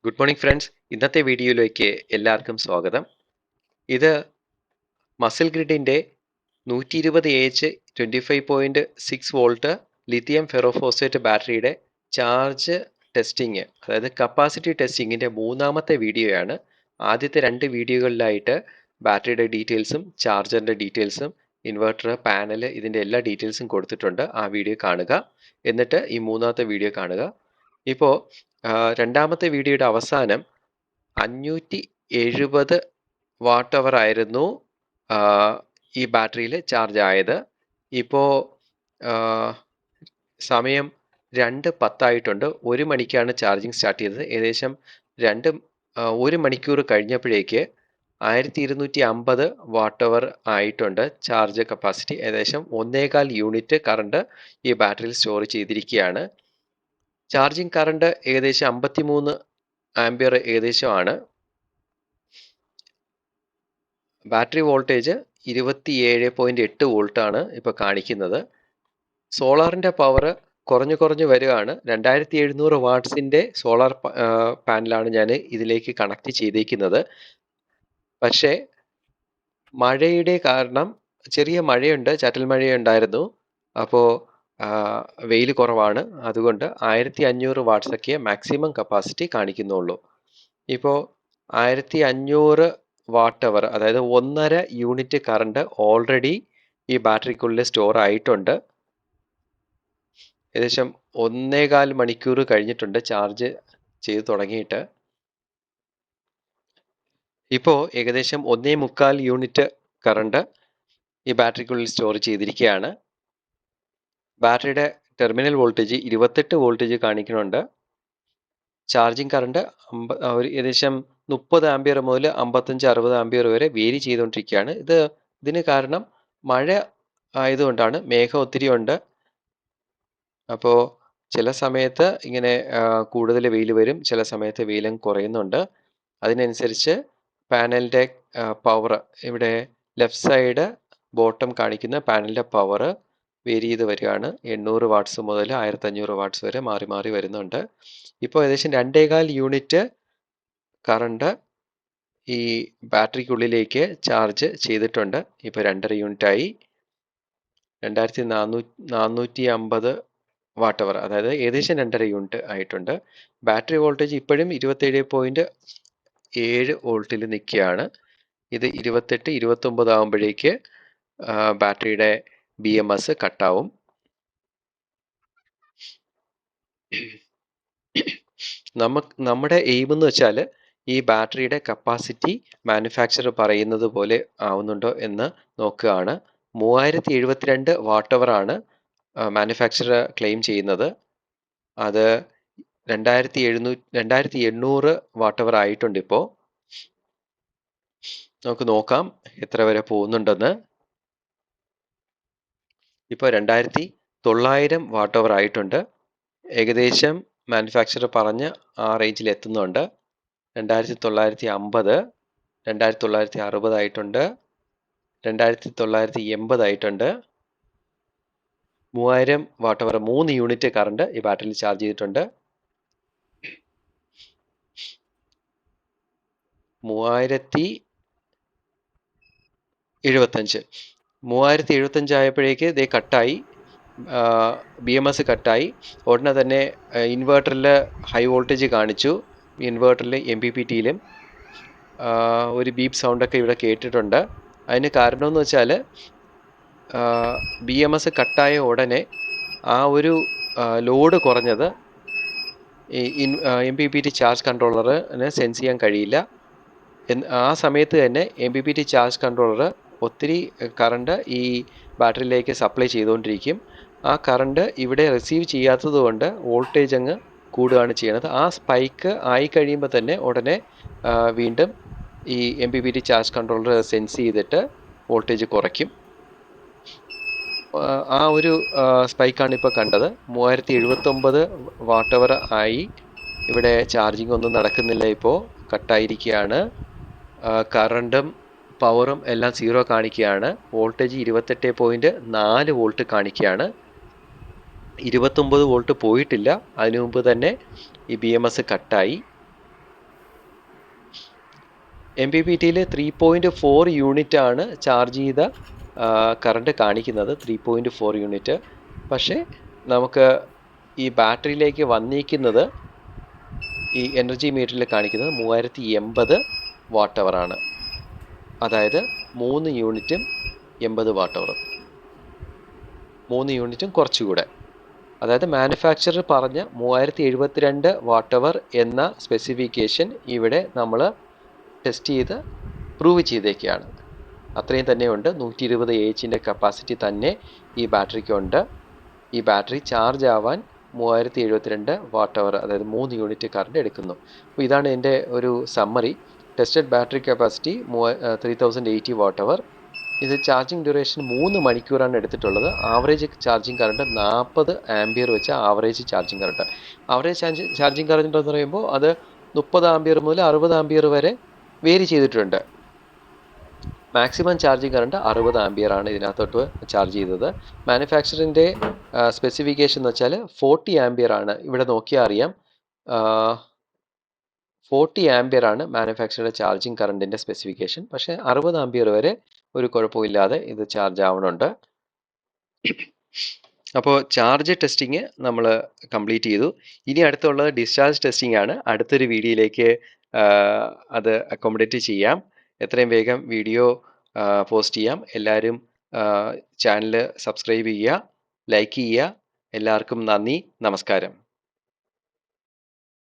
Good morning friends. ഇന്നത്തെ വീഡിയോയിലേക്ക് എല്ലാവർക്കും സ്വാഗതം. ഇത് മസിൽ ഗ്രിഡിൻ്റെ 120 AH 25.6 വോൾട്ട് ലിഥിയം ഫെറോഫോസ്ഫേറ്റ് ബാറ്ററിയുടെ ചാർജ് ടെസ്റ്റിംഗ്, അതായത് കപ്പാസിറ്റി ടെസ്റ്റിങ്ങിൻ്റെ മൂന്നാമത്തെ വീഡിയോയാണ്. ആദ്യത്തെ 2 വീഡിയോകളിലായിട്ട് ബാറ്ററിയുടെ ഡീറ്റെയിൽസും ചാർജറിൻ്റെ ഡീറ്റെയിൽസും ഇൻവെർട്ടർ പാനൽ ഇതിൻ്റെ എല്ലാ ഡീറ്റെയിൽസും കൊടുത്തിട്ടുണ്ട്. ആ വീഡിയോ കാണുക. എന്നിട്ട് ഈ മൂന്നാമത്തെ വീഡിയോ കാണുക. ഇപ്പോൾ രണ്ടാമത്തെ വീഡിയോയുടെ അവസാനം 570 വാട്ട് അവർ ആയിരുന്നു ഈ ബാറ്ററിയിൽ ചാർജ് ആയത്. ഇപ്പോൾ സമയം 2:10 ആയിട്ടുണ്ട്. 1 മണിക്കാണ് ചാർജിങ് സ്റ്റാർട്ട് ചെയ്തത്. ഏകദേശം 1 മണിക്കൂർ കഴിഞ്ഞപ്പോഴേക്ക് 1250 വാട്ട് അവർ ആയിട്ടുണ്ട് ചാർജ് കപ്പാസിറ്റി. ഏകദേശം 1.25 യൂണിറ്റ് കറണ്ട് ഈ ബാറ്ററിയിൽ സ്റ്റോർ ചെയ്തിരിക്കുകയാണ്. ചാർജിങ് കറണ്ട് ഏകദേശം 53 ആംപിയർ ഏകദേശമാണ്. ബാറ്ററി വോൾട്ടേജ് 27.8 വോൾട്ടാണ് ഇപ്പോൾ കാണിക്കുന്നത്. സോളാറിൻ്റെ പവർ കുറഞ്ഞു വരികയാണ്. 2700 വാട്ട്സിൻ്റെ സോളാർ പാനലാണ് ഞാൻ ഇതിലേക്ക് കണക്ട് ചെയ്തേക്കുന്നത്. പക്ഷേ മഴയുടെ കാരണം, ചെറിയ മഴയുണ്ട്, ചാറ്റൽ മഴയുണ്ടായിരുന്നു. അപ്പോൾ വെയിൽ കുറവാണ്. അതുകൊണ്ട് 1500 വാട്ട്സൊക്കെ മാക്സിമം കപ്പാസിറ്റി കാണിക്കുന്നുള്ളൂ. ഇപ്പോൾ 1500 വാട്ട് അവർ, അതായത് 1.5 യൂണിറ്റ് കറണ്ട് ഓൾറെഡി ഈ ബാറ്ററിക്കുള്ളിൽ സ്റ്റോർ ആയിട്ടുണ്ട്. ഏകദേശം 1.25 മണിക്കൂർ കഴിഞ്ഞിട്ടുണ്ട് ചാർജ് ചെയ്ത് തുടങ്ങിയിട്ട്. ഇപ്പോൾ ഏകദേശം 1.25 യൂണിറ്റ് കറണ്ട് ഈ ബാറ്ററിക്കുള്ളിൽ സ്റ്റോർ ചെയ്തിരിക്കുകയാണ്. ബാറ്ററിയുടെ ടെർമിനൽ വോൾട്ടേജ് 28 വോൾട്ടേജ് കാണിക്കുന്നുണ്ട്. ചാർജിങ് കറണ്ട് ഏകദേശം 30 ആംപിയർ മുതൽ 55-60 ആംപിയർ വരെ വേരി ചെയ്തുകൊണ്ടിരിക്കുകയാണ്. ഇതിന് കാരണം മഴ ആയതുകൊണ്ടാണ്. മേഘം ഒത്തിരി ഉണ്ട്. അപ്പോൾ ചില സമയത്ത് ഇങ്ങനെ കൂടുതൽ വെയിൽ വരും, ചില സമയത്ത് വെയിലും കുറയുന്നുണ്ട്. അതിനനുസരിച്ച് പാനലിൻ്റെ പവർ, ഇവിടെ ലെഫ്റ്റ് സൈഡ് ബോട്ടം കാണിക്കുന്ന പാനലിൻ്റെ പവർ വേരി ചെയ്ത് വരികയാണ്. 800 വാട്ട്സ് മുതൽ 1500 വാട്ട്സ് വരെ മാറി മാറി വരുന്നുണ്ട്. ഇപ്പോൾ ഏകദേശം 2.25 യൂണിറ്റ് കറണ്ട് ഈ ബാറ്ററിക്കുള്ളിലേക്ക് ചാർജ് ചെയ്തിട്ടുണ്ട്. ഇപ്പോൾ 2.5 യൂണിറ്റായി. 2450 വാട്ട് അവർ, അതായത് ഏകദേശം 2.5 യൂണിറ്റ് ആയിട്ടുണ്ട്. ബാറ്ററി വോൾട്ടേജ് ഇപ്പോഴും 27.7 വോൾട്ടിൽ നിൽക്കുകയാണ്. ഇത് 28-29 ആകുമ്പോഴേക്ക് ബാറ്ററിയുടെ BMS കട്ടാവും. നമ്മുടെ എയിം എന്ന് വെച്ചാൽ ഈ ബാറ്ററിയുടെ കപ്പാസിറ്റി മാനുഫാക്ചറർ പറയുന്നത് പോലെ ആവുന്നുണ്ടോ എന്ന് നോക്കുകയാണ്. 3072 വാട്ട് അവർ ആണ് മാനുഫാക്ചറർ ക്ലെയിം ചെയ്യുന്നത്. അത് 2800 വാട്ട് അവർ ആയിട്ടുണ്ട്. ഇപ്പോൾ നമുക്ക് നോക്കാം എത്ര വരെ പോകുന്നുണ്ടെന്ന്. ഇപ്പോൾ 2900 വാട്ട് അവർ ആയിട്ടുണ്ട്. ഏകദേശം മാനുഫാക്ചറർ പറഞ്ഞ് ആ റേഞ്ചിൽ എത്തുന്നുണ്ട്. 2950, 2960 ആയിട്ടുണ്ട്, 2980 ആയിട്ടുണ്ട്. 3000 വാട്ട് അവർ, 3 യൂണിറ്റ് കറണ്ട് ഈ ബാറ്ററിയിൽ ചാർജ് ചെയ്തിട്ടുണ്ട്. 3075 ആയപ്പോഴേക്ക് ഇത് കട്ടായി. BMS കട്ടായി. ഉടനെ തന്നെ ഇൻവേർട്ടറിൽ ഹൈ വോൾട്ടേജ് കാണിച്ചു. ഇൻവേർട്ടറിൽ MPPTയിലും ഒരു ബീപ്പ് സൗണ്ടൊക്കെ ഇവിടെ കേട്ടിട്ടുണ്ട്. അതിന് കാരണമെന്ന് വെച്ചാൽ BMS കട്ടായ ഉടനെ ആ ഒരു ലോഡ് കുറഞ്ഞത് ഈ MPPT ചാർജ് കൺട്രോളറിന് സെൻസ് ചെയ്യാൻ കഴിയില്ല. ആ സമയത്ത് തന്നെ MPPT ചാർജ് കൺട്രോളർ ഒത്തിരി കറണ്ട് ഈ ബാറ്ററിയിലേക്ക് സപ്ലൈ ചെയ്തുകൊണ്ടിരിക്കും. ആ കറണ്ട് ഇവിടെ റിസീവ് ചെയ്യാത്തത് കൊണ്ട് വോൾട്ടേജ് അങ്ങ് കൂടുകയാണ് ചെയ്യുന്നത്. ആ സ്പൈക്ക് ആയി കഴിയുമ്പോൾ തന്നെ ഉടനെ വീണ്ടും ഈ MPPT ചാർജ് കൺട്രോളർ സെൻസ് ചെയ്തിട്ട് വോൾട്ടേജ് കുറയ്ക്കും. ആ ഒരു സ്പൈക്കാണ് ഇപ്പോൾ കണ്ടത്. 3079 വാട്ട് അവർ ആയി. ഇവിടെ ചാർജിങ് ഒന്നും നടക്കുന്നില്ല, ഇപ്പോൾ കട്ടായിരിക്കുകയാണ്. കറണ്ടും പവറും എല്ലാം 0 കാണിക്കുകയാണ്. വോൾട്ടേജ് 28.4 വോൾട്ട് കാണിക്കുകയാണ്. 29 വോൾട്ട് പോയിട്ടില്ല. അതിനു മുമ്പ് തന്നെ ഈ BMS കട്ടായി. MPPT-യിൽ 3.4 യൂണിറ്റ് ആണ് ചാർജ് ചെയ്ത കറണ്ട് കാണിക്കുന്നത്, 3.4 യൂണിറ്റ്. പക്ഷേ നമുക്ക് ഈ ബാറ്ററിയിലേക്ക് വന്നിരിക്കുന്നത് ഈ എനർജി മീറ്ററിൽ കാണിക്കുന്നത് 3080 വാട്ട് അവർ ആണ്. അതായത് 3 യൂണിറ്റും 80 വാട്ട് അവറും, 3 യൂണിറ്റും കുറച്ചുകൂടെ. അതായത് മാനുഫാക്ചറർ പറഞ്ഞ 3072 വാട്ട് അവർ എന്ന സ്പെസിഫിക്കേഷൻ ഇവിടെ നമ്മൾ ടെസ്റ്റ് ചെയ്ത് പ്രൂവ് ചെയ്തേക്കുകയാണ്. അത്രയും തന്നെയുണ്ട്. 120 AH കപ്പാസിറ്റി തന്നെ ഈ ബാറ്ററിക്കുണ്ട്. ഈ ബാറ്ററി ചാർജ് ആവാൻ 3072 വാട്ട് അവർ, അതായത് 3 യൂണിറ്റ് കറണ്ട് എടുക്കുന്നു. അപ്പോൾ ഇതാണ് എൻ്റെ ഒരു summary. Tested battery capacity 3080 watt hour. ഇത് ചാർജിങ് ഡ്യൂറേഷൻ 3 മണിക്കൂറാണ് എടുത്തിട്ടുള്ളത്. ആവറേജ് ചാർജിങ് കറണ്ട് 40 ആംപിയർ വെച്ച average charging current. Average charging current എന്ന് പറയുമ്പോൾ അത് 30 ആംപിയർ മുതൽ 60 ആംപിയർ വരെ വേരി ചെയ്തിട്ടുണ്ട്. മാക്സിമം ചാർജിങ് കറണ്ട് 60 ആംപിയർ ആണ് ഇതിനകത്തോട്ട് ചാർജ് ചെയ്തത്. മാനുഫാക്ചറിൻ്റെ സ്പെസിഫിക്കേഷൻ എന്ന് വെച്ചാൽ 40 ആംപിയർ ആണ്. ഇവിടെ നോക്കിയാൽ അറിയാം, 40 ആംപിയർ ആണ് മാനുഫാക്ചറുടെ ചാർജിങ് കറണ്ടിൻ്റെ സ്പെസിഫിക്കേഷൻ. പക്ഷേ 60 ആംപിയർ വരെ ഒരു കുഴപ്പമില്ലാതെ ഇത് ചാർജ് ആവണുണ്ട്. അപ്പോൾ ചാർജ് ടെസ്റ്റിങ് നമ്മൾ കംപ്ലീറ്റ് ചെയ്തു. ഇനി അടുത്തുള്ളത് ഡിസ്ചാർജ് ടെസ്റ്റിംഗ് ആണ്. അടുത്തൊരു വീഡിയോയിലേക്ക് അത് അക്കോമഡേറ്റ് ചെയ്യാം. എത്രയും വേഗം വീഡിയോ പോസ്റ്റ് ചെയ്യാം. എല്ലാവരും ചാനൽ സബ്സ്ക്രൈബ് ചെയ്യുക, ലൈക്ക് ചെയ്യുക. എല്ലാവർക്കും നന്ദി, നമസ്കാരം.